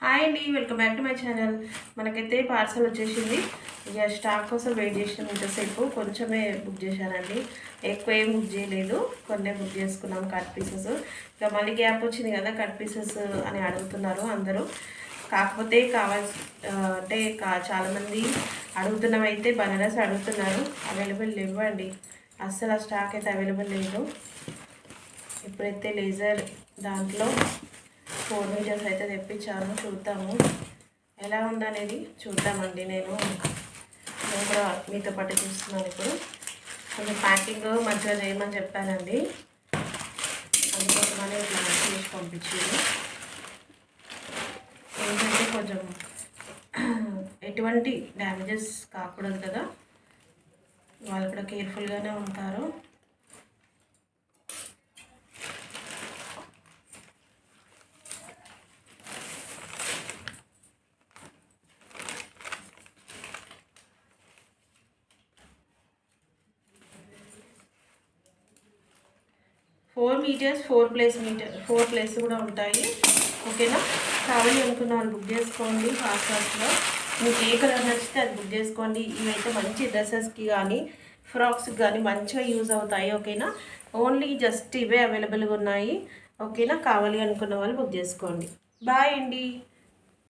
Hi అండి, welcome back to my channel. మనకైతే parcel వచ్చేసింది. ఇక స్టాక్ కోసం వెయిట్ చేసినాం ఇంతసేపు. కొంచెమే బుక్ చేశానండి, ఎక్కువ ఏం బుక్ చేయలేదు. కొన్నే బుక్ చేసుకున్నాం కట్ పీసెస్. ఇక మళ్ళీ గ్యాప్ వచ్చింది కదా, కట్ పీసెస్ అని అడుగుతున్నారు అందరూ. కాకపోతే కావాల్సి అంటే చాలామంది అడుగుతున్నవైతే బనారస్ అడుగుతున్నారు. అవైలబుల్ లేవండి, అస్సలు ఆ స్టాక్ అయితే అవైలబుల్ లేదు. ఇప్పుడైతే లేజర్ దాంట్లో 4 మీటర్స్ అయితే తెప్పించాను. చూద్దాము ఎలా ఉందనేది చూద్దామండి. నేను కూడా మీతో పాటు చూస్తున్నాను. ఇప్పుడు కొంచెం ప్యాకింగ్ మంచిగా చేయమని చెప్పానండి, అందుకోసమనే ఇట్లా చేసి పంపించింది. ఏంటంటే కొంచెం ఎటువంటి డ్యామేజెస్ కాకూడదు కదా, వాళ్ళు కూడా కేర్ఫుల్గానే ఉంటారు. 4 మీటర్స్ 4 ప్లేస్ కూడా ఉంటాయి. ఓకేనా, కావాలి అనుకున్న వాళ్ళు బుక్ చేసుకోండి ఫాస్ట్లో. మీకు ఏ కలర్ నచ్చితే అది బుక్ చేసుకోండి. ఇవైతే మంచి డ్రెస్సెస్కి కానీ ఫ్రాక్స్కి కానీ మంచిగా యూజ్ అవుతాయి. ఓకేనా, ఓన్లీ జస్ట్ ఇవే అవైలబుల్గా ఉన్నాయి. ఓకేనా, కావాలి అనుకున్న వాళ్ళు బుక్ చేసుకోండి. బాయ్ అండి.